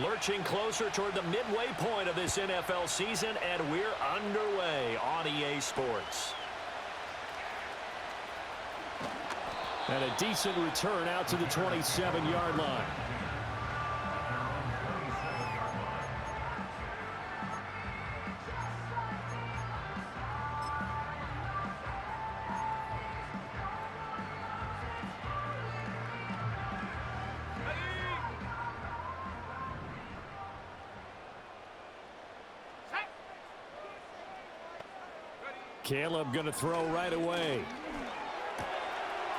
Lurching closer toward the midway point of this NFL season, and we're underway on EA Sports. And a decent return out to the 27-yard line. Caleb going to throw right away.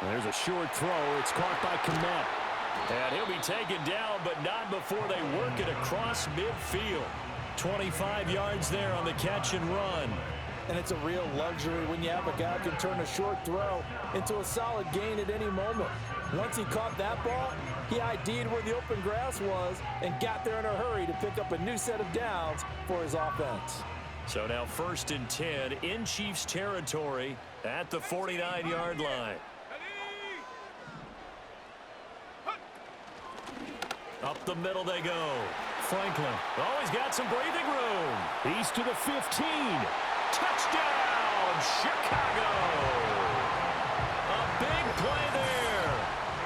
There's a short throw. It's caught by Kmet. And he'll be taken down, but not before they work it across midfield. 25 yards there on the catch and run. And it's a real luxury when you have a guy who can turn a short throw into a solid gain at any moment. Once he caught that ball, he ID'd where the open grass was and got there in a hurry to pick up a new set of downs for his offense. So now 1st and 10 in Chiefs territory at the 49-yard line. Up the middle they go. Franklin. Oh, he's got some breathing room. He's to the 15. Touchdown, Chicago. A big play there.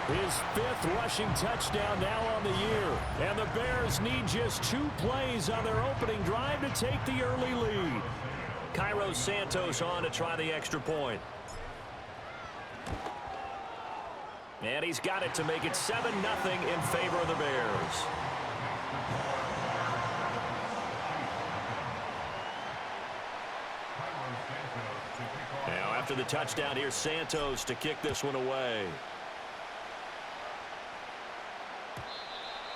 His 5th rushing touchdown now on the year. And the Bears need just 2 plays on their opening drive to take the early lead. Cairo Santos on to try the extra point. And he's got it to make it 7-0 in favor of the Bears. Now after the touchdown, here's Santos to kick this one away.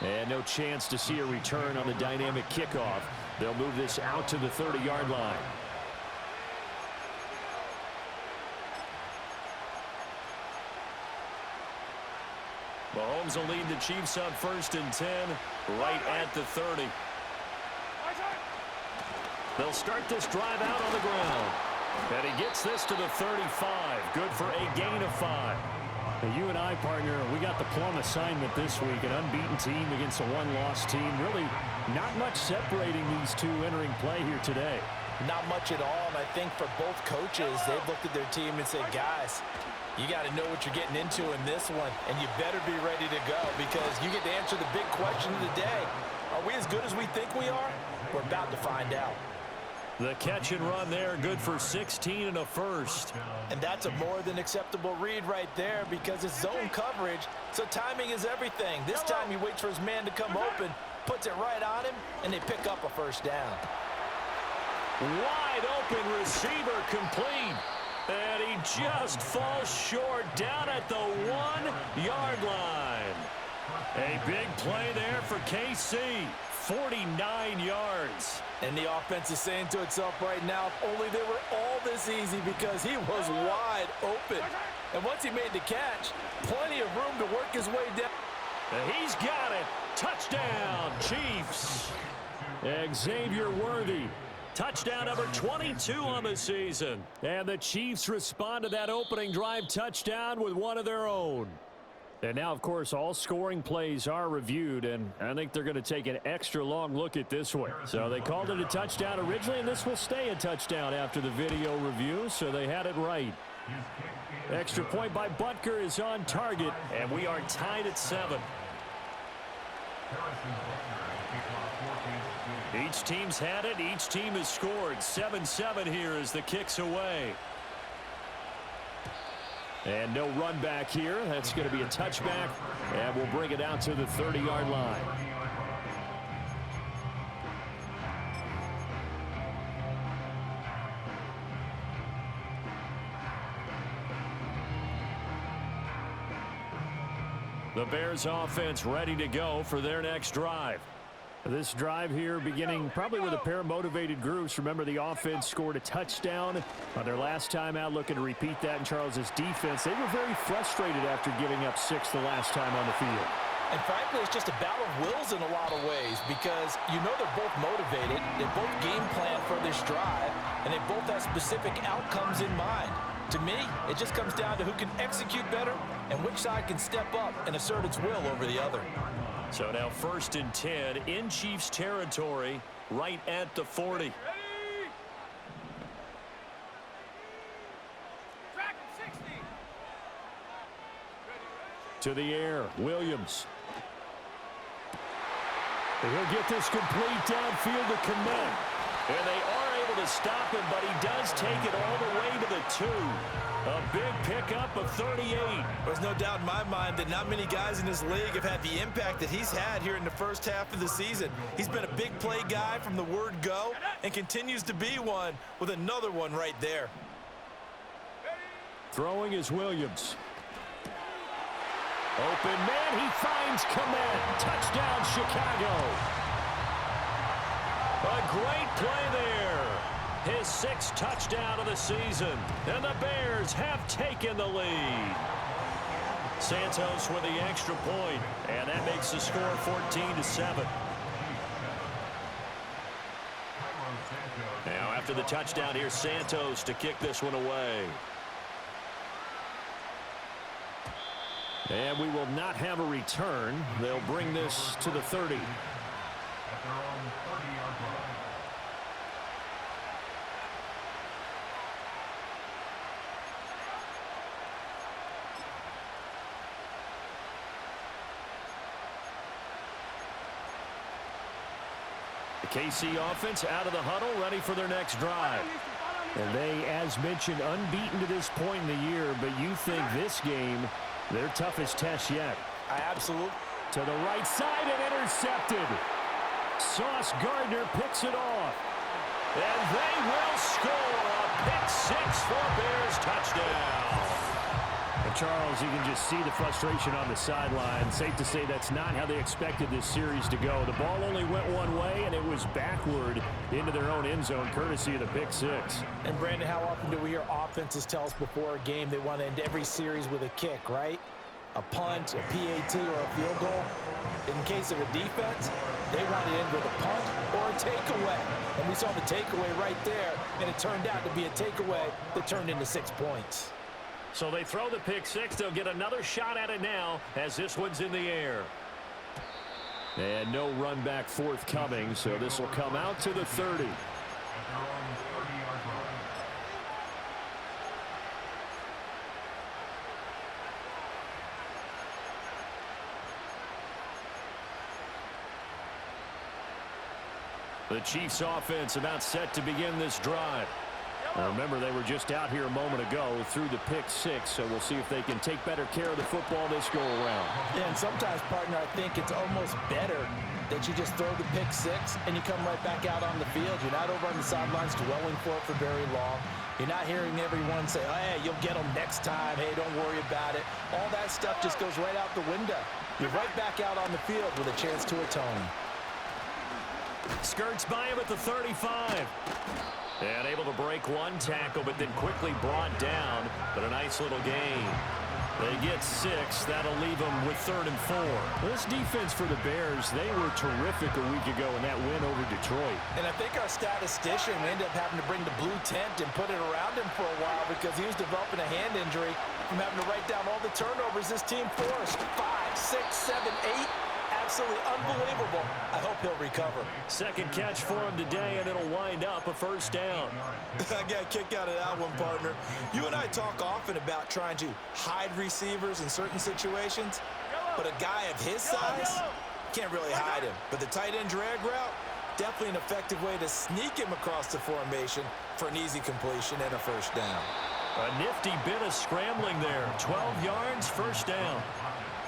And no chance to see a return on the dynamic kickoff. They'll move this out to the 30-yard line. Mahomes will lead the Chiefs up 1st and 10 right at the 30. They'll start this drive out on the ground. And he gets this to the 35. Good for a gain of 5. Hey, you and I, partner, we got the plum assignment this week. An unbeaten team against a one-loss team. Really not much separating these two entering play here today. Not much at all, and I think for both coaches, they've looked at their team and said, guys, you got to know what you're getting into in this one, and you better be ready to go because you get to answer the big question of the day. Are we as good as we think we are? We're about to find out. The catch and run there, good for 16 and a first. And that's a more than acceptable read right there because it's zone coverage, so timing is everything. This time he waits for his man to come open, puts it right on him, and they pick up a first down. Wide open receiver complete. And he just falls short down at the 1-yard line. A big play there for KC. 49 yards. And the offense is saying to itself right now, if only they were all this easy because he was wide open. And once he made the catch, plenty of room to work his way down. And he's got it. Touchdown, Chiefs. Xavier Worthy. Touchdown number 22 on the season. And the Chiefs respond to that opening drive touchdown with one of their own. And now, of course, all scoring plays are reviewed, and I think they're going to take an extra long look at this one. So they called it a touchdown originally, and this will stay a touchdown after the video review, so they had it right. Extra point by Butker is on target, and we are tied at 7. Each team's had it. Each team has scored. 7-7 here as the kick's away. And no run back here. That's going to be a touchback, and we'll bring it out to the 30-yard line. The Bears offense ready to go for their next drive. This drive here beginning probably with a pair of motivated groups. Remember, the offense scored a touchdown on their last time out, looking to repeat that in Charles's defense. They were very frustrated after giving up 6 the last time on the field. And frankly, it's just a battle of wills in a lot of ways because you know they're both motivated, they both game plan for this drive, and they both have specific outcomes in mind. To me, it just comes down to who can execute better and which side can step up and assert its will over the other. So now 1st and 10 in Chiefs territory, right at the 40. To the air, Williams. And he'll get this complete downfield to Kmet. And they are able to stop him, but he does take it all the way to the 2. A big pickup of 38. There's no doubt in my mind that not many guys in this league have had the impact that he's had here in the first half of the season. He's been a big play guy from the word go and continues to be one with another one right there. Throwing is Williams. Open man, he finds Kmet. Touchdown, Chicago. A great play there. His 6th touchdown of the season. And the Bears have taken the lead. Santos with the extra point, and that makes the score 14-7. Now after the touchdown, here's Santos to kick this one away. And we will not have a return. They'll bring this to the 30. The KC offense out of the huddle, ready for their next drive. And they, as mentioned, unbeaten to this point in the year, but you think this game their toughest test yet. Absolutely. To the right side and intercepted. Sauce Gardner picks it off. And they will score a pick 6 for Bears touchdown. And Charles, you can just see the frustration on the sideline. Safe to say that's not how they expected this series to go. The ball only went one way, and it was backward into their own end zone, courtesy of the pick 6. And, Brandon, how often do we hear offenses tell us before a game they want to end every series with a kick, right? A punt, a PAT, or a field goal. In case of a defense, they want to end with a punt or a takeaway. And we saw the takeaway right there, and it turned out to be a takeaway that turned into 6 points. So they throw the pick 6. They'll get another shot at it now as this one's in the air. And no run back forthcoming, so this will come out to the 30. The Chiefs offense about set to begin this drive. Now remember, they were just out here a moment ago through the pick 6, so we'll see if they can take better care of the football this go around. Yeah, and sometimes, partner, I think it's almost better that you just throw the pick 6 and you come right back out on the field. You're not over on the sidelines dwelling for it for very long. You're not hearing everyone say, oh, hey, you'll get them next time. Hey, don't worry about it. All that stuff just goes right out the window. You're right back out on the field with a chance to atone. Skirts by him at the 35. And able to break one tackle, but then quickly brought down. But a nice little gain. They get 6. That'll leave them with 3rd and 4. This defense for the Bears, they were terrific a week ago in that win over Detroit. And I think our statistician ended up having to bring the blue tent and put it around him for a while because he was developing a hand injury from having to write down all the turnovers this team forced. 5, 6, 7, 8. Absolutely unbelievable. I hope he'll recover. Second catch for him today, and it'll wind up a 1st down. I got a kick out of that one, partner. You and I talk often about trying to hide receivers in certain situations, but a guy of his size can't really hide him. But the tight end drag route, definitely an effective way to sneak him across the formation for an easy completion and a 1st down. A nifty bit of scrambling there. 12 yards, 1st down.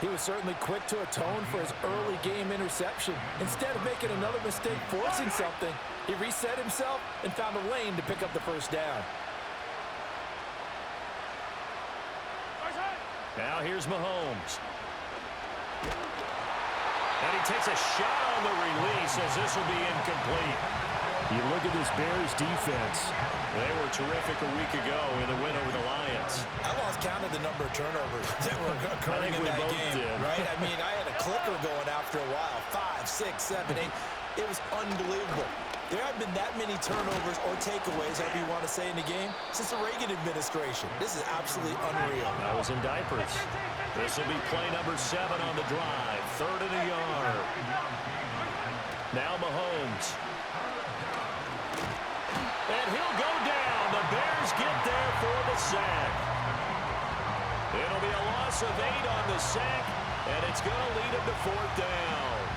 He was certainly quick to atone for his early game interception. Instead of making another mistake forcing something, he reset himself and found a lane to pick up the 1st down. Now here's Mahomes. And he takes a shot on the release as this will be incomplete. You look at this Bears defense. They were terrific a week ago in the win over the Lions. I lost count of the number of turnovers that were occurring in that game, right? I mean, I had a clicker going after a while. 5, 6, 7, 8. It was unbelievable. There haven't been that many turnovers or takeaways, however you want to say, in the game since the Reagan administration. This is absolutely unreal. I was in diapers. This will be play number 7 on the drive. 3rd and a yard. Now Mahomes. And he'll go down. The Bears get there for the sack. It'll be a loss of 8 on the sack, and it's going to lead him to 4th down.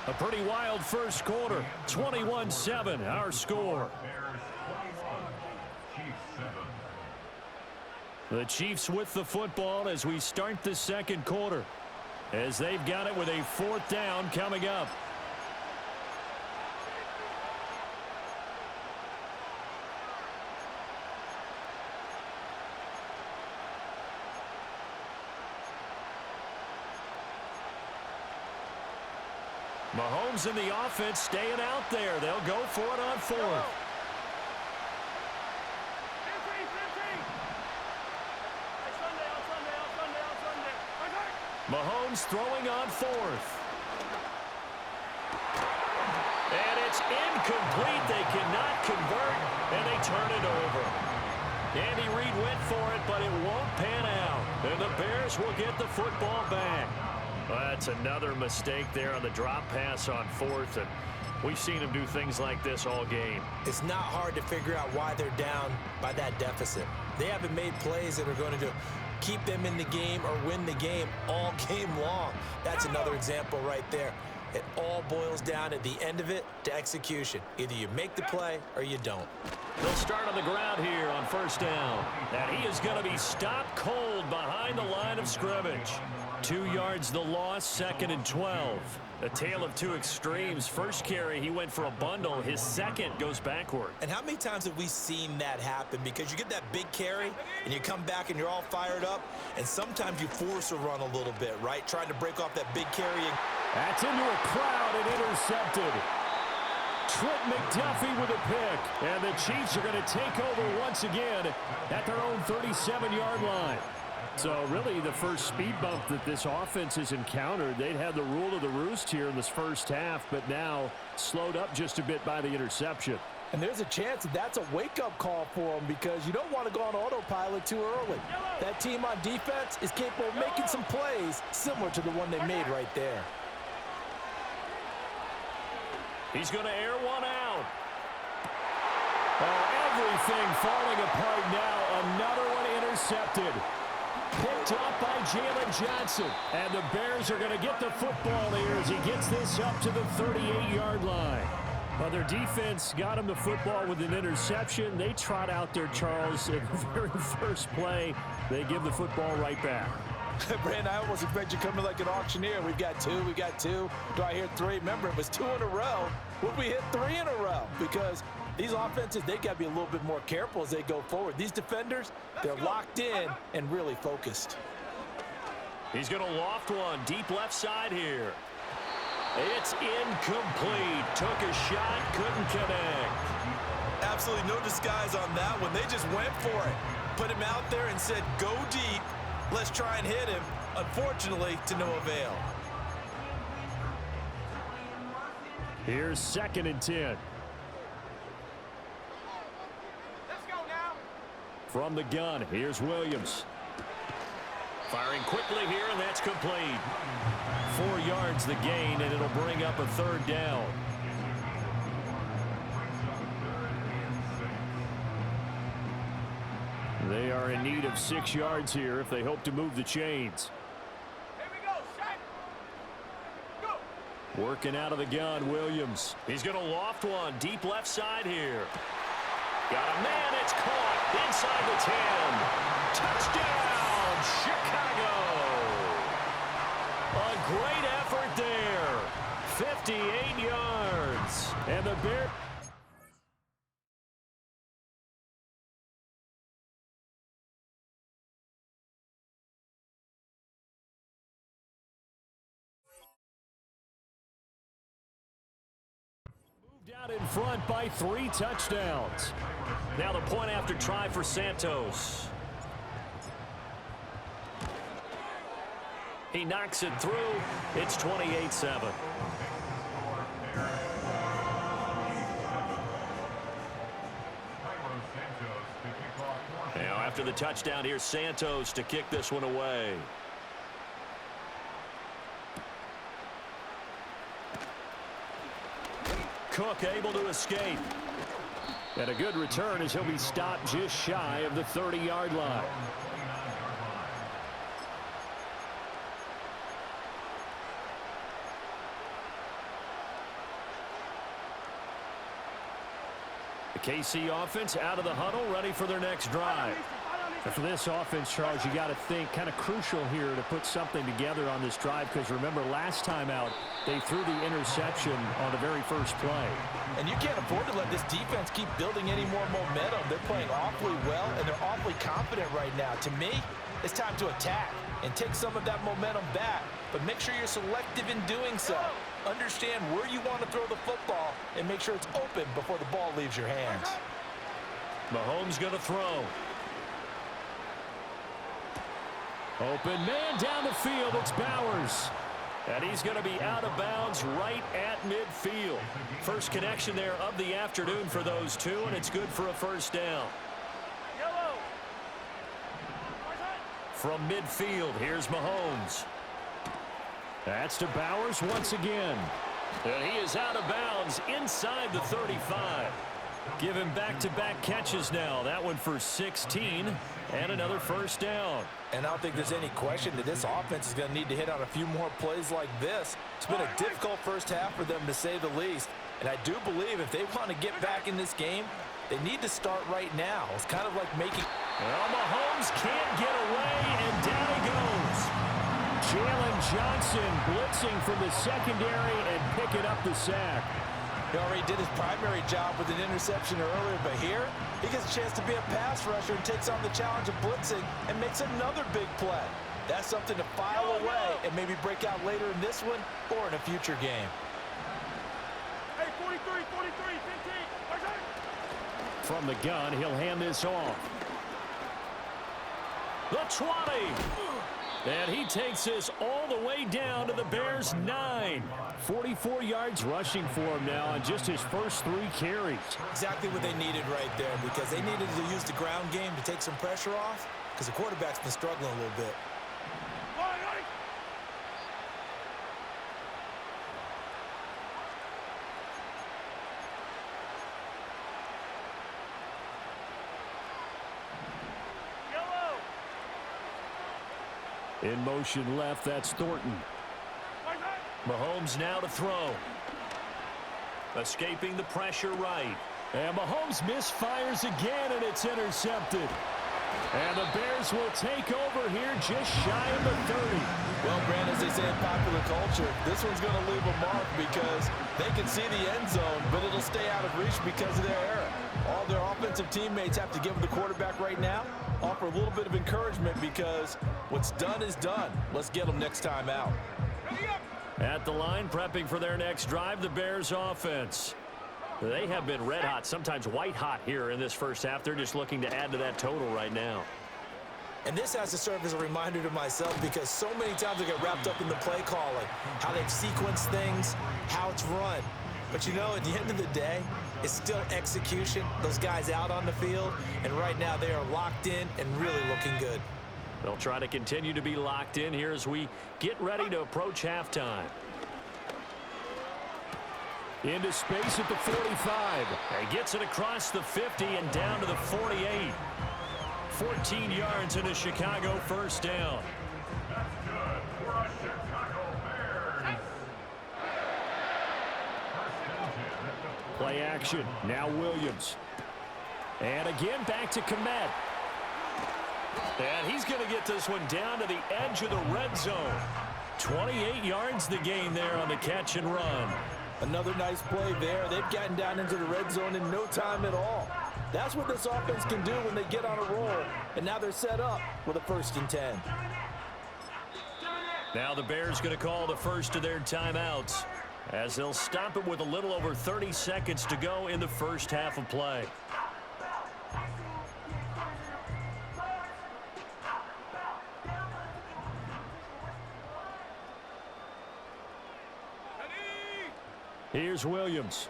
A pretty wild first quarter. 21-7, our score. The Chiefs with the football as we start the second quarter, as they've got it with a 4th down coming up. Mahomes and the offense staying out there. They'll go for it on 4th. Mahomes throwing on 4th. And it's incomplete. They cannot convert, and they turn it over. Andy Reid went for it, but it won't pan out. And the Bears will get the football back. Well, that's another mistake there on the drop pass on 4th, and we've seen him do things like this all game. It's not hard to figure out why they're down by that deficit. They haven't made plays that are going to keep them in the game or win the game all game long. That's another example right there. It all boils down at the end of it to execution. Either you make the play or you don't. They'll start on the ground here on 1st down. And he is going to be stopped cold behind the line of scrimmage. 2 yards the loss, 2nd and 12. A tale of two extremes. First carry, he went for a bundle. His second goes backward. And how many times have we seen that happen? Because you get that big carry, and you come back and you're all fired up, and sometimes you force a run a little bit, right? Trying to break off that big carry. That's into a crowd and intercepted. Trent McDuffie with a pick. And the Chiefs are going to take over once again at their own 37-yard line. So really the first speed bump that this offense has encountered. They'd had the rule of the roost here in this first half, but now slowed up just a bit by the interception. And there's a chance that that's a wake-up call for them, because you don't want to go on autopilot too early. That team on defense is capable of making some plays similar to the one they made right there. He's going to air one out. Oh, everything falling apart now. Another one intercepted. Picked up by Jalen Johnson. And the Bears are going to get the football here as he gets this up to the 38-yard line. Well, their defense got him the football with an interception. They trot out there, Charles, in the very first play. They give the football right back. Brandon, I almost expect you coming like an auctioneer. We've got two. Do I hear 3? Remember, it was 2 in a row. Would we hit 3 in a row? Because these offenses, they got to be a little bit more careful as they go forward. These defenders, they're locked in and really focused. He's going to loft one deep left side here. It's incomplete. Took a shot, couldn't connect. Absolutely no disguise on that one. They just went for it. Put him out there and said, go deep. Let's try and hit him. Unfortunately, to no avail. Here's 2nd and 10. Let's go now. From the gun, here's Williams. Firing quickly here, and that's complete. 4 yards the gain, and it'll bring up a 3rd down. They are in need of 6 yards here if they hope to move the chains. Here we go, set. Go. Working out of the gun, Williams. He's going to loft one deep left side here. Got a man, it's caught inside the 10. Touchdown, Chicago. A great effort there. 58 yards. And the Bears. Out in front by 3 touchdowns. Now the point after try for Santos. He knocks it through. It's 28-7. Now After the touchdown, here's Santos to kick this one away. Cook able to escape. And a good return as he'll be stopped just shy of the 30-yard line. The KC offense out of the huddle, ready for their next drive. And for this offense, Charles, you got to think kind of crucial here to put something together on this drive, because remember last time out they threw the interception on the very first play. And you can't afford to let this defense keep building any more momentum. They're playing awfully well, and they're awfully confident right now. To me, it's time to attack and take some of that momentum back, but make sure you're selective in doing so. Understand where you want to throw the football and make sure it's open before the ball leaves your hands. Mahomes going to throw. Open man down the field. It's Bowers. And he's going to be out of bounds right at midfield. First connection there of the afternoon for those two, and it's good for a first down. Yellow. From midfield, here's Mahomes. That's to Bowers once again. And he is out of bounds inside the 35. Give him back-to-back catches now. That one for 16 and another first down. And I don't think there's any question that this offense is going to need to hit on a few more plays like this. It's been a difficult first half for them, to say the least. And I do believe if they want to get back in this game, they need to start right now. It's kind of like making... Well, Mahomes can't get away, and down he goes. Jalen Johnson blitzing from the secondary and picking up the sack. He already did his primary job with an interception earlier, but here he gets a chance to be a pass rusher and takes on the challenge of blitzing and makes another big play. That's something to file away and maybe break out later in this one or in a future game. Hey, 43, 15. From the gun, he'll hand this off. The 20. And he takes this all the way down to the Bears' 9. 44 yards rushing for him now on just his first 3 carries. Exactly what they needed right there, because they needed to use the ground game to take some pressure off, because the quarterback's been struggling a little bit. In motion left, that's Thornton. Mahomes now to throw. Escaping the pressure right. And Mahomes misfires again, and it's intercepted. And the Bears will take over here just shy of the 30. Well, Brand, as they say in popular culture, this one's going to leave a mark because they can see the end zone, but it'll stay out of reach because of their error. All their offensive teammates have to give the quarterback right now, offer a little bit of encouragement, because what's done is done. Let's get them next time out. At the line, prepping for their next drive, the Bears offense. They have been red hot, sometimes white hot here in this first half. They're just looking to add to that total right now. And this has to serve as a reminder to myself, because so many times I get wrapped up in the play calling, how they've sequenced things, how it's run. But you know, at the end of the day, it's still execution. Those guys out on the field, and right now they are locked in and really looking good. They'll try to continue to be locked in here as we get ready to approach halftime. Into space at the 45. And gets it across the 50 and down to the 48. 14 yards in a Chicago first down. Play action. Now Williams. And again back to Kmet. And he's going to get this one down to the edge of the red zone. 28 yards the gain there on the catch and run. Another nice play there. They've gotten down into the red zone in no time at all. That's what this offense can do when they get on a roll. And now they're set up with a 1st and 10. Now the Bears going to call the first of their timeouts, as they'll stop it with a little over 30 seconds to go in the first half of play. Here's Williams.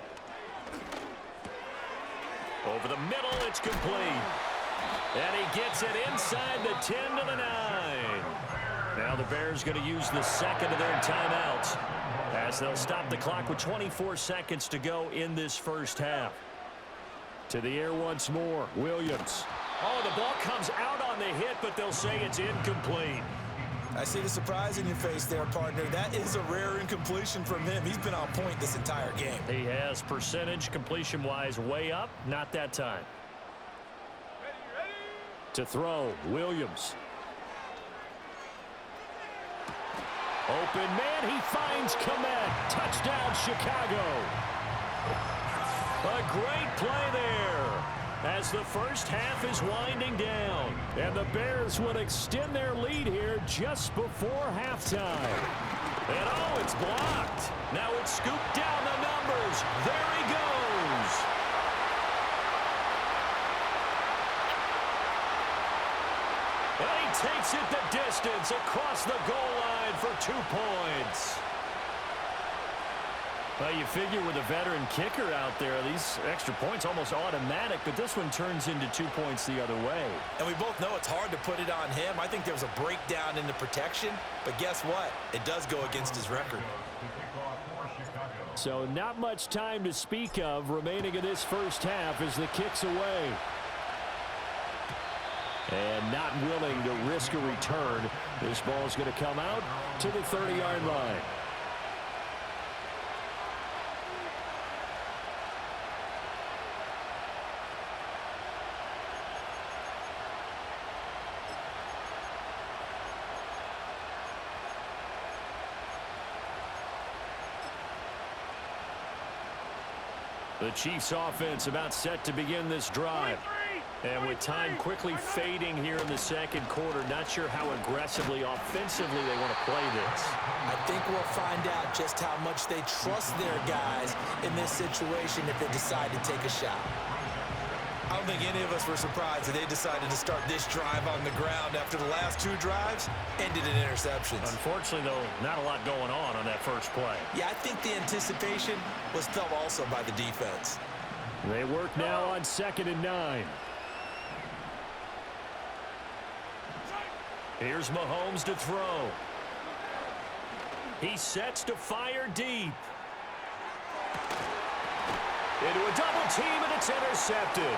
Over the middle, it's complete. And he gets it inside the 10 to the 9. Now the Bears going to use the second of their timeouts as they'll stop the clock with 24 seconds to go in this first half. To the air once more, Williams. Oh, the ball comes out on the hit, but they'll say it's incomplete. I see the surprise in your face there, partner. That is a rare incompletion from him. He's been on point this entire game. He has percentage completion-wise way up, not that time. Ready. To throw, Williams. Open man, he finds Kmet. Touchdown, Chicago. A great play there as the first half is winding down. And the Bears would extend their lead here just before halftime. And oh, it's blocked. Now it's scooped down the numbers. There he goes. And he takes it the distance across the goal line for 2 points. Well, you figure with a veteran kicker out there, these extra points almost automatic, but this one turns into 2 points the other way. And we both know it's hard to put it on him. I think there was a breakdown in the protection, but guess what? It does go against his record. So not much time to speak of remaining in this first half as the kick's away. And not willing to risk a return. This ball is going to come out to the 30-yard line. The Chiefs offense about set to begin this drive. And with time quickly fading here in the second quarter, not sure how aggressively, offensively they want to play this. I think we'll find out just how much they trust their guys in this situation if they decide to take a shot. I don't think any of us were surprised that they decided to start this drive on the ground after the last 2 drives ended in interceptions. Unfortunately, though, not a lot going on that first play. Yeah, I think the anticipation was felt also by the defense. They work now on 2nd and 9. Here's Mahomes to throw. He sets to fire deep. Into a double team, and it's intercepted.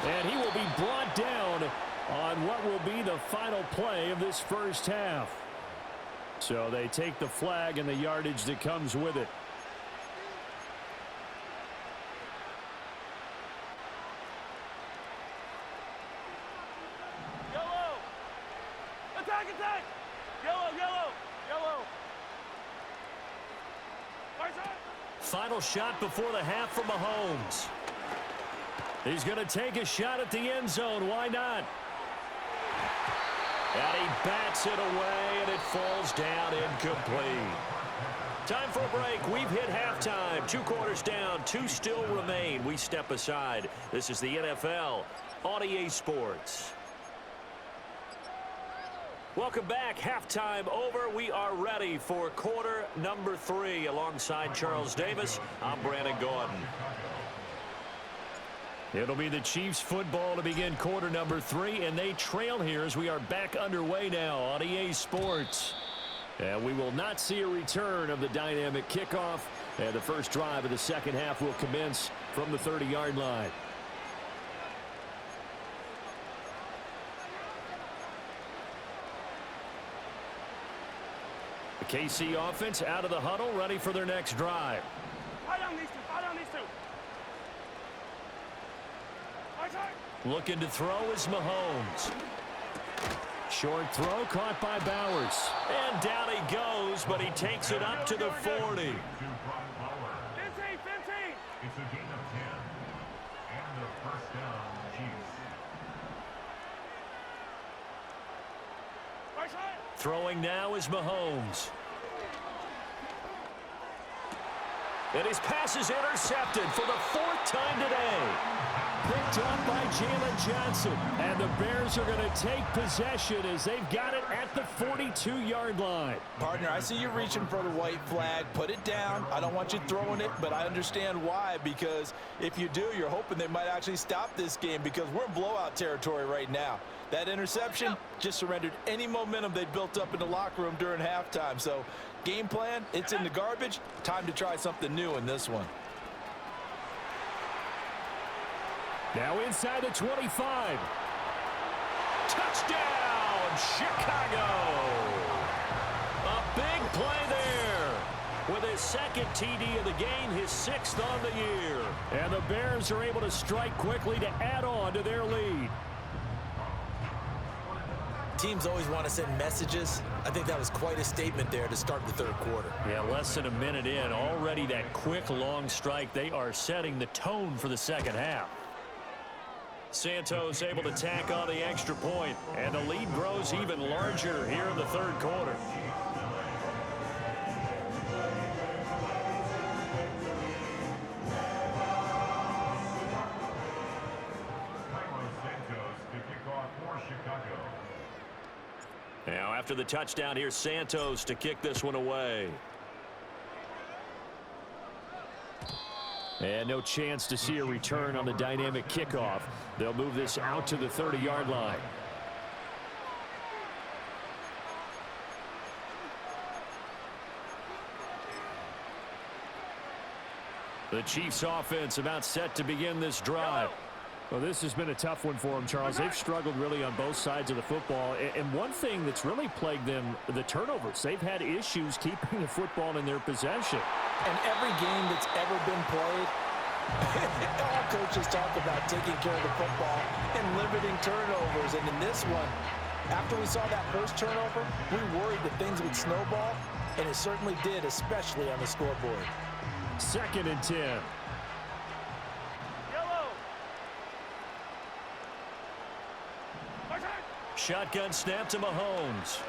And he will be brought down on what will be the final play of this first half. So they take the flag and the yardage that comes with it. Yellow. Attack. Yellow. Right side. Final shot before the half from Mahomes. He's going to take a shot at the end zone. Why not? And he bats it away, and it falls down incomplete. Time for a break. We've hit halftime. 2 quarters down. 2 still remain. We step aside. This is the NFL on EA Sports. Welcome back. Halftime over. We are ready for quarter number 3. Alongside Charles Davis, I'm Brandon Gordon. It'll be the Chiefs football to begin quarter number 3, and they trail here as we are back underway now on EA Sports. And we will not see a return of the dynamic kickoff, and the first drive of the second half will commence from the 30-yard line. The KC offense out of the huddle, ready for their next drive. Fire down these two. Right side. Looking to throw is Mahomes. Short throw caught by Bowers. And down he goes, but he takes it up to the 40. 15. It's a gain of 10. And the first down, Chiefs. Right side. Throwing now is Mahomes. And his pass is intercepted for the 4th time today. Picked up by Jalen Johnson. And the Bears are going to take possession as they've got it at at the 42-yard line. Partner, I see you reaching for the white flag. Put it down. I don't want you throwing it, but I understand why, because if you do, you're hoping they might actually stop this game, because we're in blowout territory right now. That interception just surrendered any momentum they built up in the locker room during halftime. So game plan, it's in the garbage. Time to try something new in this one. Now inside the 25. Touchdown, Chicago! A big play there. With his second TD of the game, his 6th on the year. And the Bears are able to strike quickly to add on to their lead. Teams always want to send messages. I think that was quite a statement there to start the third quarter. Yeah, less than a minute in. Already that quick, long strike. They are setting the tone for the second half. Santos able to tack on the extra point, and the lead grows even larger here in the third quarter. Cairo Santos to kick off for Chicago. Now after the touchdown, here's Santos to kick this one away. And no chance to see a return on the dynamic kickoff. They'll move this out to the 30-yard line. The Chiefs offense about set to begin this drive. Well, this has been a tough one for them, Charles. They've struggled really on both sides of the football. And one thing that's really plagued them, the turnovers. They've had issues keeping the football in their possession. And every game that's ever been played, all coaches talk about taking care of the football and limiting turnovers. And in this one, after we saw that first turnover, we worried that things would snowball, and it certainly did, especially on the scoreboard. 2nd and 10. Yellow. My turn. Shotgun snap to Mahomes.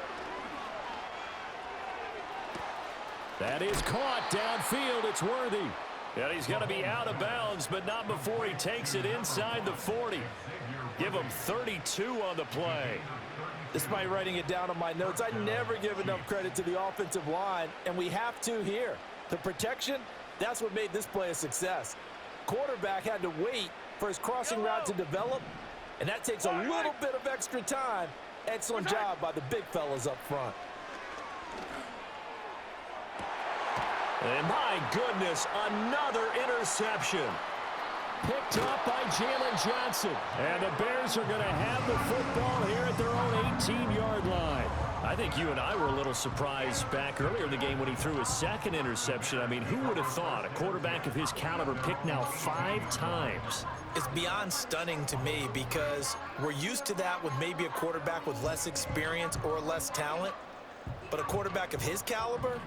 That is caught downfield. It's Worthy. And he's going to be out of bounds, but not before he takes it inside the 40. Give him 32 on the play. Despite writing it down on my notes, I never give enough credit to the offensive line, and we have to here. The protection, that's what made this play a success. Quarterback had to wait for his crossing route to develop, and that takes a little bit of extra time. Excellent job by the big fellas up front. And my goodness, another interception. Picked up by Jalen Johnson. And the Bears are going to have the football here at their own 18-yard line. I think you and I were a little surprised back earlier in the game when he threw his 2nd interception. I mean, who would have thought a quarterback of his caliber picked now 5 times? It's beyond stunning to me, because we're used to that with maybe a quarterback with less experience or less talent. But a quarterback of his caliber,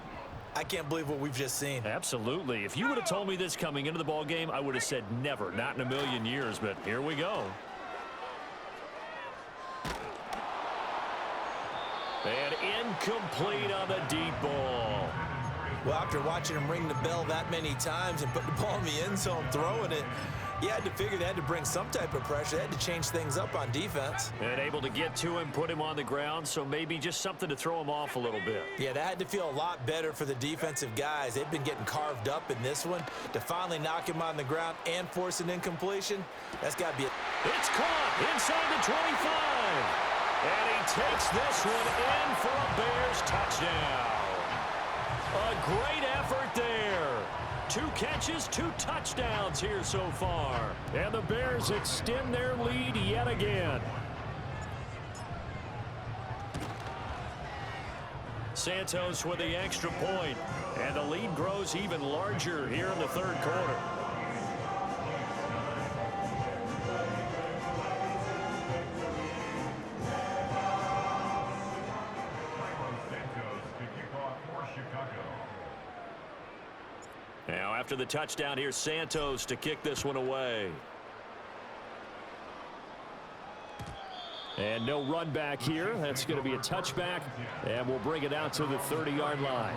I can't believe what we've just seen. Absolutely. If you would have told me this coming into the ball game, I would have said never, not in a million years, but here we go. And incomplete on the deep ball. Well, after watching him ring the bell that many times and put the ball in the end zone, throwing it, you had to figure they had to bring some type of pressure. They had to change things up on defense. And able to get to him, put him on the ground, so maybe just something to throw him off a little bit. Yeah, that had to feel a lot better for the defensive guys. They've been getting carved up in this one. To finally knock him on the ground and force an incompletion, that's got to be it. It's caught inside the 25. And he takes this one in for a Bears touchdown. A great effort there. 2 catches, 2 touchdowns here so far. And the Bears extend their lead yet again. Santos with the extra point, and the lead grows even larger here in the third quarter. Cairo Santos to kick off for Chicago. Now after the touchdown, here's Santos to kick this one away. And no run back here. That's going to be a touchback, and we'll bring it out to the 30-yard line.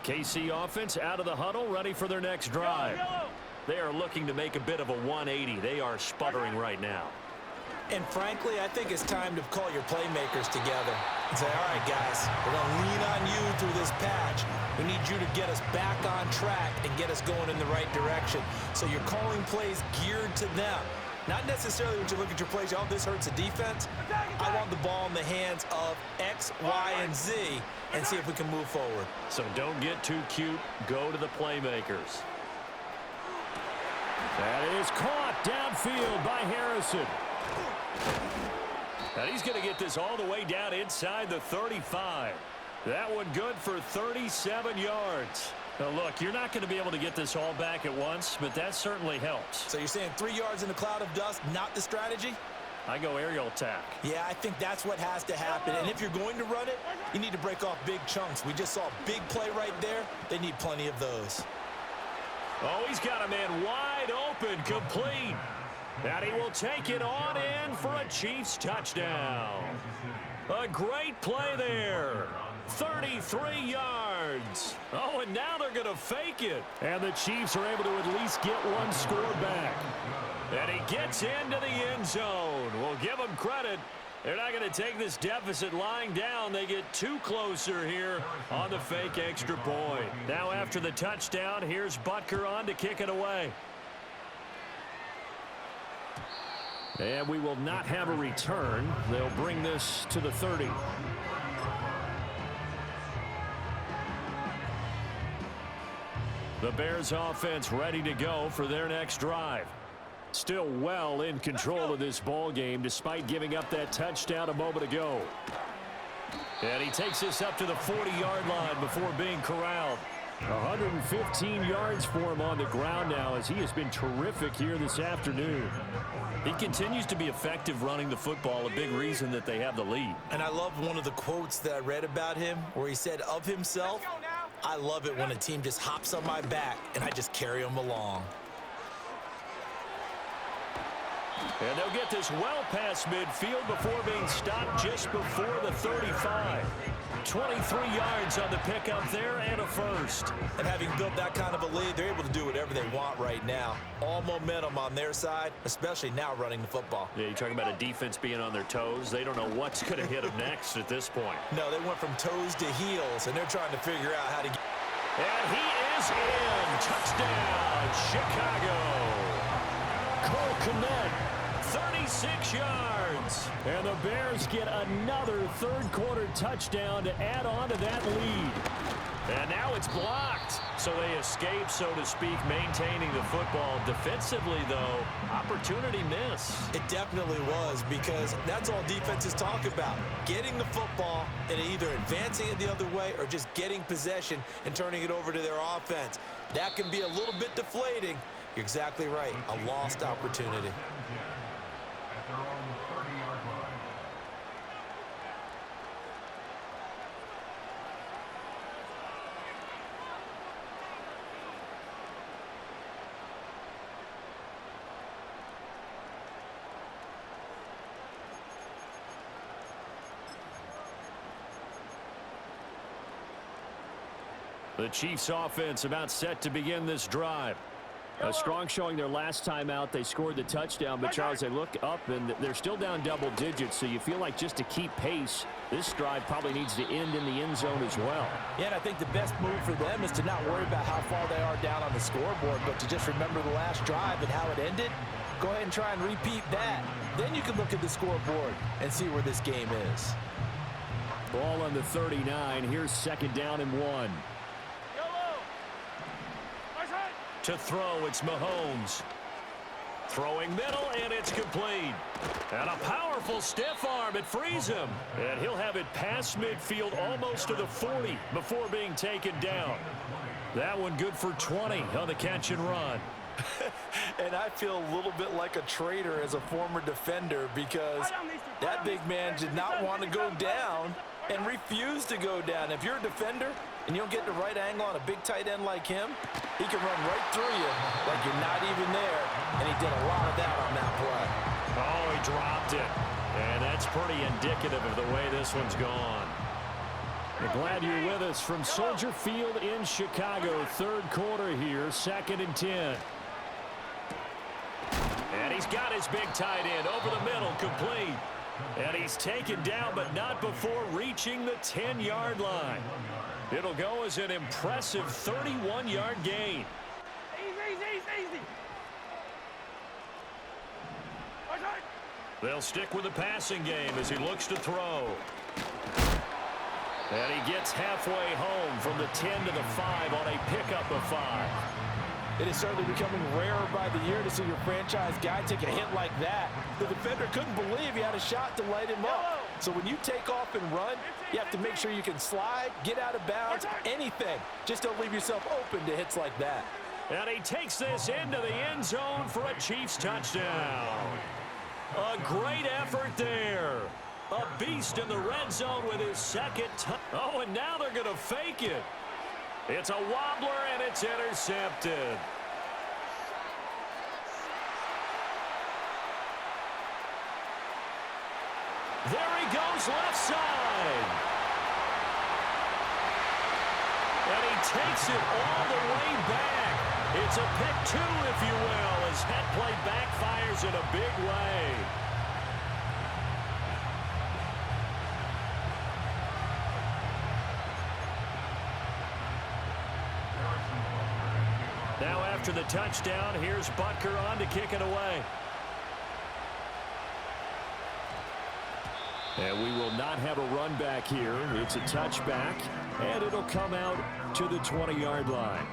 KC offense out of the huddle, ready for their next drive. They are looking to make a bit of a 180. They are sputtering right now. And frankly, I think it's time to call your playmakers together and say, all right, guys, we're going to lean on you through this patch. We need you to get us back on track and get us going in the right direction. So you're calling plays geared to them. Not necessarily when you look at your plays, oh, this hurts the defense. I want the ball in the hands of X, Y, and Z and see if we can move forward. So don't get too cute. Go to the playmakers. That is caught downfield by Harrison. And he's going to get this all the way down inside the 35. That one good for 37 yards. Now, look, you're not going to be able to get this all back at once, but that certainly helps. So you're saying 3 yards in a cloud of dust, not the strategy? I go aerial attack. Yeah, I think that's what has to happen. And if you're going to run it, you need to break off big chunks. We just saw a big play right there. They need plenty of those. Oh, he's got a man wide open, complete. And he will take it on in for a Chiefs touchdown. A great play there. 33 yards. Oh, and now they're going to fake it. And the Chiefs are able to at least get one score back. And he gets into the end zone. We'll give them credit. They're not going to take this deficit lying down. They get too closer here on the fake extra point. Now after the touchdown, here's Butker on to kick it away. And we will not have a return. They'll bring this to the 30. The Bears offense ready to go for their next drive. Still well in control of this ball game despite giving up that touchdown a moment ago. And he takes this up to the 40-yard line before being corralled. 115 yards for him on the ground now as he has been terrific here this afternoon. He continues to be effective running the football, a big reason that they have the lead. And I love one of the quotes that I read about him where he said of himself, I love it when a team just hops on my back and I just carry them along. And they'll get this well past midfield before being stopped just before the 35. 23 yards on the pickup there and a first. And having built that kind of a lead, they're able to do whatever they want right now. All momentum on their side, especially now running the football. Yeah, you're talking about a defense being on their toes. They don't know what's going to hit them next at this point. No, they went from toes to heels, and they're trying to figure out how to get... And he is in. Touchdown, Chicago. Cole Kmet, 36 yards. And the Bears get another third-quarter touchdown to add on to that lead. And now it's blocked. So they escape, so to speak, maintaining the football. Defensively, though, opportunity miss. It definitely was, because that's all defenses talk about. Getting the football and either advancing it the other way or just getting possession and turning it over to their offense. That can be a little bit deflating. You're exactly right. A lost opportunity. At their own 30-yard line. The Chiefs offense about set to begin this drive. A strong showing their last time out. They scored the touchdown, but Charles, they look up and they're still down double digits, so you feel like just to keep pace, this drive probably needs to end in the end zone as well. Yeah, and I think the best move for them is to not worry about how far they are down on the scoreboard, but to just remember the last drive and how it ended. Go ahead and try and repeat that. Then you can look at the scoreboard and see where this game is. Ball on the 39. Here's second down and 1. To throw, it's Mahomes. Throwing middle, and it's complete. And a powerful stiff arm. It frees him. And he'll have it past midfield almost to the 40 before being taken down. That one good for 20 on the catch and run. And I feel a little bit like a traitor as a former defender, because that big man did not want to go down and refused to go down. If you're a defender and you don't get the right angle on a big tight end like him, he can run right through you like you're not even there, and he did a lot of that on that play. Oh, he dropped it. And that's pretty indicative of the way this one's gone. Glad you're with us from Soldier Field in Chicago. Third quarter here, 2nd and 10. And he's got his big tight end over the middle, complete. And he's taken down, but not before reaching the 10-yard line. It'll go as an impressive 31-yard gain. Easy. They'll stick with the passing game as he looks to throw. And he gets halfway home from the 10 to the 5 on a pickup of 5. It is certainly becoming rarer by the year to see your franchise guy take a hit like that. The defender couldn't believe he had a shot to light him up. So when you take off and run, you have to make sure you can slide, get out of bounds, anything. Just don't leave yourself open to hits like that. And he takes this into the end zone for a Chiefs touchdown. A great effort there. A beast in the red zone with his second touch. Oh, and now they're going to fake it. It's a wobbler, and it's intercepted. There he goes, left side. And he takes it all the way back. It's a pick 2, if you will, as that play backfires in a big way. Now after the touchdown, here's Butker on to kick it away. And we will not have a run back here. It's a touchback, and it'll come out to the 20-yard line.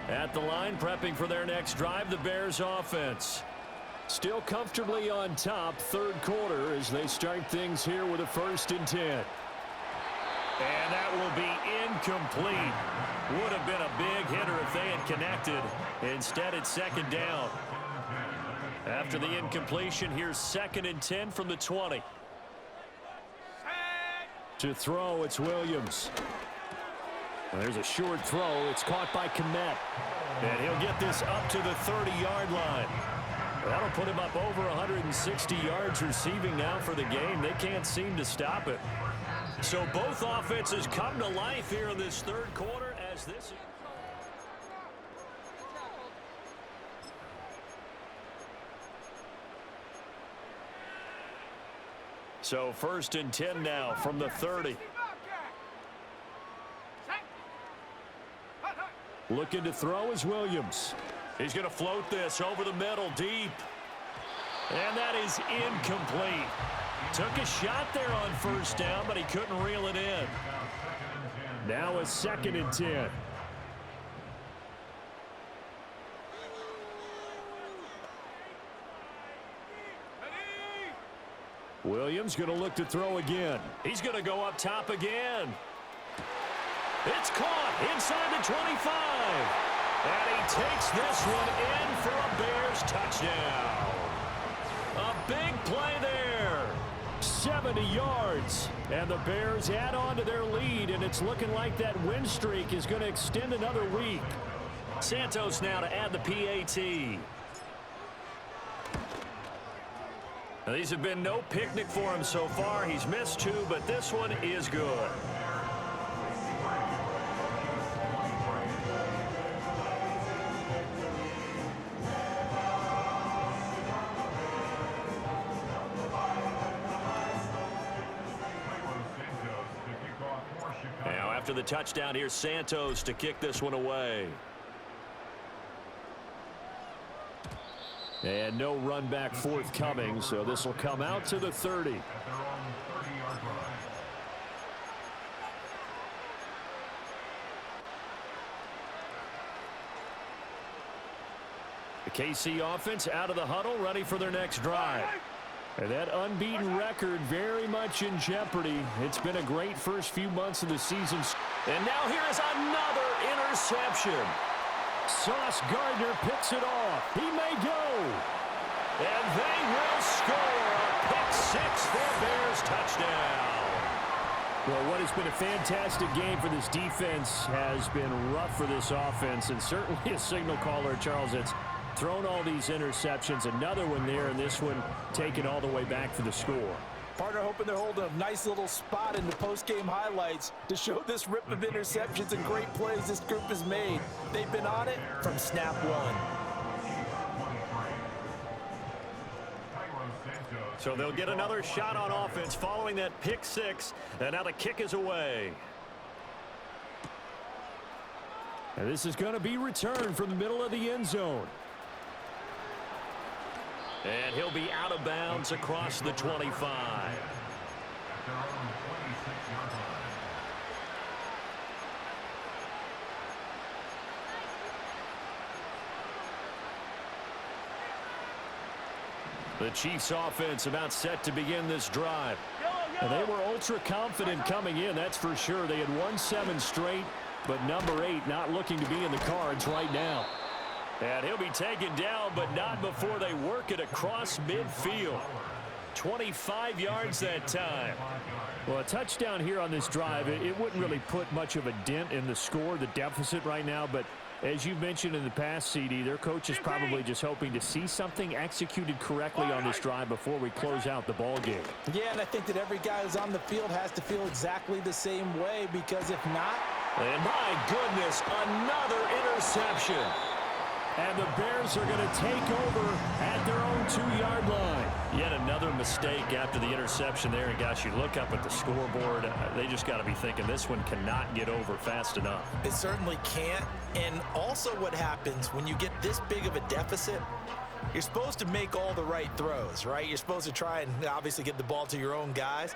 At the line, prepping for their next drive, the Bears offense. Still comfortably on top, third quarter, as they start things here with a 1st and 10. And that will be incomplete. Would have been a big hitter if they had connected. Instead, it's 2nd down. After the incompletion, here's 2nd and 10 from the 20. To throw, it's Williams. There's a short throw. It's caught by Kmet. And he'll get this up to the 30-yard line. That'll put him up over 160 yards receiving now for the game. They can't seem to stop it. So both offenses come to life here in this third quarter as this... So 1st and 10 now from the 30. Looking to throw is Williams. He's going to float this over the middle deep. And that is incomplete. Took a shot there on 1st down, but he couldn't reel it in. Now a 2nd and 10. Williams going to look to throw again. He's going to go up top again. It's caught inside the 25. And he takes this one in for a Bears touchdown. A big play there. 70 yards. And the Bears add on to their lead, and it's looking like that win streak is going to extend another week. Santos now to add the PAT. Now, these have been no picnic for him so far. He's missed 2, but this one is good. Now, after the touchdown, here's Santos to kick this one away. And no run back forthcoming, so this will come out to the 30. At their own 30-yard line. The KC offense out of the huddle, ready for their next drive. And that unbeaten record very much in jeopardy. It's been a great first few months of the season. And now here is another interception. Sauce Gardner picks it off. He may go. And they will score a pick 6 for Bears touchdown. Well, what has been a fantastic game for this defense has been rough for this offense, and certainly a signal caller, Charles, it's thrown all these interceptions. Another one there, and this one taken all the way back for the score. Partner hoping they're holding a nice little spot in the post-game highlights to show this rip of interceptions and great plays this group has made. They've been on it from snap one. So they'll get another shot on offense following that pick six, and now the kick is away. And this is going to be returned from the middle of the end zone. And he'll be out of bounds across the 25. The Chiefs offense about set to begin this drive. And they were ultra confident coming in, that's for sure. They had won 7 straight, but number 8 not looking to be in the cards right now. And he'll be taken down, but not before they work it across midfield. 25 yards that time. Well, a touchdown here on this drive, it wouldn't really put much of a dent in the score, the deficit right now, but as you mentioned in the past, CD, their coach is probably just hoping to see something executed correctly on this drive before we close out the ball game. Yeah, and I think that every guy who's on the field has to feel exactly the same way, because if not... And my goodness, another interception. And the Bears are going to take over at their own 2-yard line. Yet another mistake after the interception there. And, gosh, you look up at the scoreboard, they just got to be thinking this one cannot get over fast enough. It certainly can't. And also what happens when you get this big of a deficit, you're supposed to make all the right throws, right? You're supposed to try and obviously get the ball to your own guys.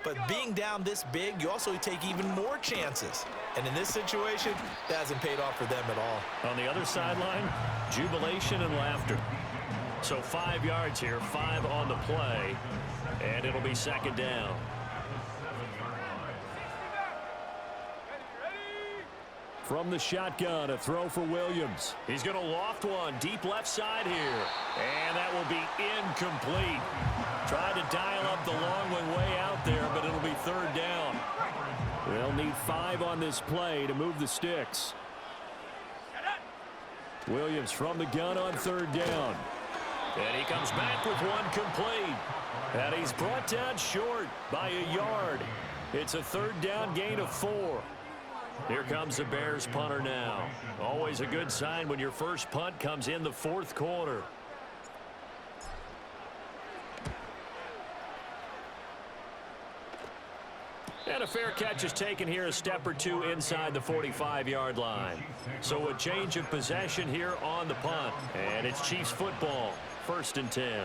But being down this big, you also take even more chances. And in this situation, that hasn't paid off for them at all. On the other sideline, jubilation and laughter. So 5 yards here, 5 on the play, and it'll be second down. From the shotgun, a throw for Williams. He's going to loft one deep left side here. And that will be incomplete. Tried to dial up the long one way out there, but it'll be third down. They'll need 5 on this play to move the sticks. Williams from the gun on third down. And he comes back with one complete. And he's brought down short by a yard. It's a third down gain of 4. Here comes the Bears punter now. Always a good sign when your first punt comes in the fourth quarter. And a fair catch is taken here a step or two inside the 45-yard line. So a change of possession here on the punt. And it's Chiefs football, 1st and 10.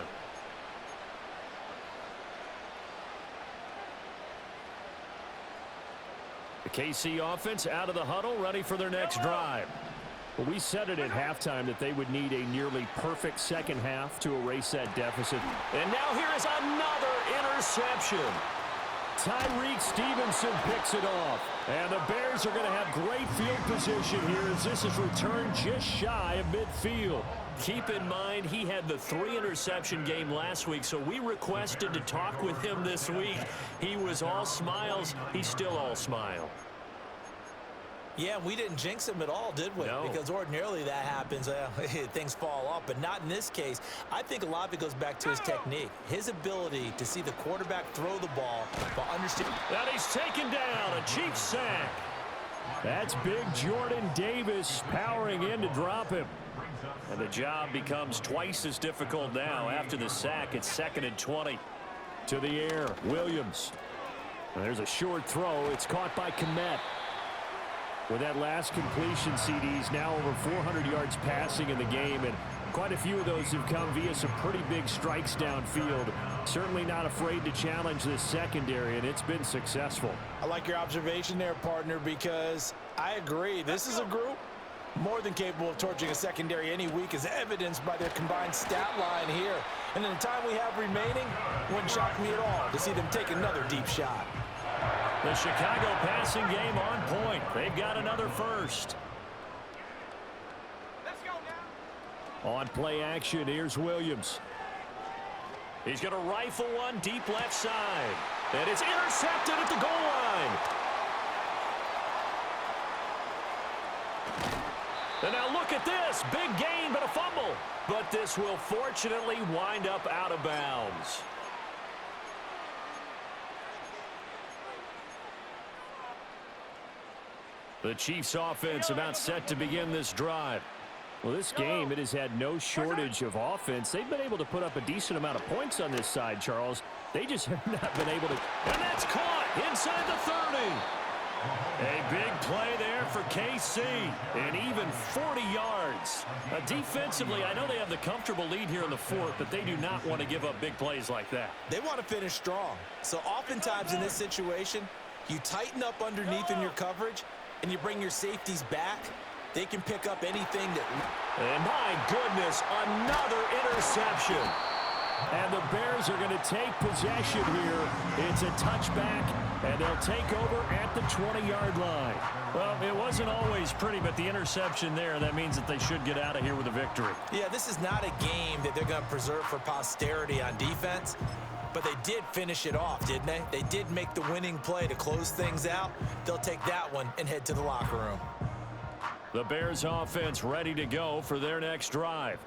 The KC offense out of the huddle, ready for their next drive. Well, we said it at halftime that they would need a nearly perfect second half to erase that deficit. And now here is another interception. Tyreek Stevenson picks it off. And the Bears are going to have great field position here as this is returned just shy of midfield. Keep in mind, he had the 3-interception game last week, so we requested to talk with him this week. He was all smiles. He's still all smile. Yeah, we didn't jinx him at all, did we? No. Because ordinarily that happens. Things fall off, but not in this case. I think a lot of it goes back to his technique, his ability to see the quarterback throw the ball while understanding. And he's taken down, a Chiefs sack. That's big Jordan Davis powering in to drop him. And the job becomes twice as difficult now. After the sack, it's 2nd and 20. To the air, Williams. And there's a short throw. It's caught by Kmet. With that last completion, CDs now over 400 yards passing in the game, and quite a few of those have come via some pretty big strikes downfield. Certainly not afraid to challenge this secondary, and it's been successful. I like your observation there, partner, because I agree. This is a group more than capable of torching a secondary any week, as evidenced by their combined stat line here. And in the time we have remaining, wouldn't shock me at all to see them take another deep shot. The Chicago passing game on point. They've got another first. Let's go now. On play action, here's Williams. He's going to rifle one deep left side. And it's intercepted at the goal line. And now look at this. Big gain, but a fumble. But this will fortunately wind up out of bounds. The Chiefs offense about set to begin this drive. Well, this game, it has had no shortage of offense. They've been able to put up a decent amount of points on this side, Charles. They just have not been able to. And that's caught inside the 30. A big play there for KC, and even 40 yards. Defensively, I know they have the comfortable lead here in the fourth, but they do not want to give up big plays like that. They want to finish strong. So oftentimes in this situation, you tighten up underneath in your coverage, and you bring your safeties back. They can pick up anything that... And my goodness, another interception. And the Bears are going to take possession here. It's a touchback, and they'll take over at the 20-yard line. Well, it wasn't always pretty, but the interception there, that means that they should get out of here with a victory. Yeah, this is not a game that they're going to preserve for posterity on defense, but they did finish it off, didn't they? They did make the winning play to close things out. They'll take that one and head to the locker room. The Bears offense ready to go for their next drive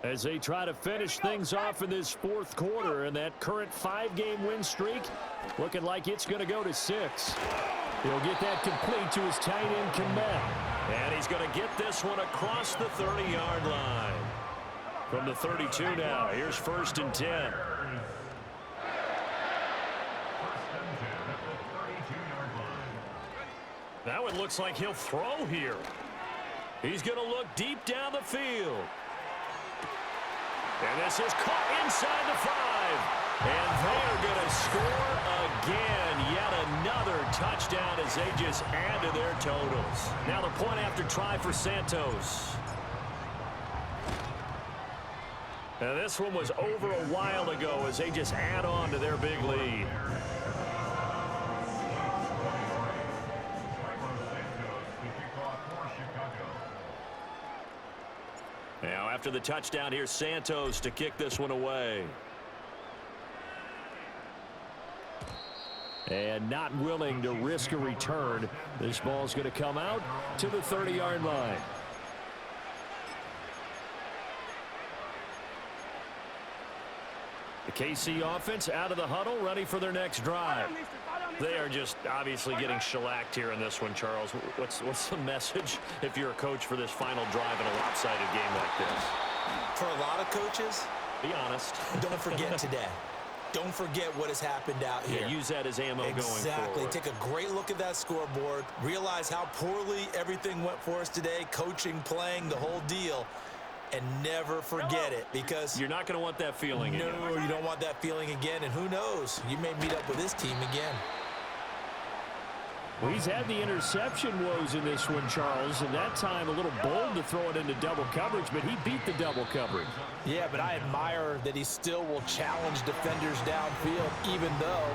as they try to finish things off in this fourth quarter, and that current 5-game win streak looking like it's going to go to 6. He'll get that complete to his tight end, Kmet. And he's going to get this one across the 30-yard line. From the 32 now, here's 1st and 10. First and 10 at the 32-yard line. Now it looks like he'll throw here. He's going to look deep down the field. And this is caught inside the 5. And they're going to score again. Yet another touchdown as they just add to their totals. Now the point after try for Santos. Now this one was over a while ago as they just add on to their big lead. Now after the touchdown, here's Santos to kick this one away. And not willing to risk a return. This ball's going to come out to the 30-yard line. The KC offense out of the huddle, ready for their next drive. They are just obviously getting shellacked here in this one, Charles. What's the message if you're a coach for this final drive in a lopsided game like this? For a lot of coaches, be honest. Don't forget today. Don't forget what has happened out here. Yeah, use that as ammo going forward. Exactly. Take a great look at that scoreboard. Realize how poorly everything went for us today. Coaching, playing, the whole deal. And never forget it, because you're not going to want that feeling again. No, you don't want that feeling again. And who knows? You may meet up with this team again. Well, he's had the interception woes in this one, Charles, and that time a little bold to throw it into double coverage, but he beat the double coverage. Yeah, but I admire that he still will challenge defenders downfield, even though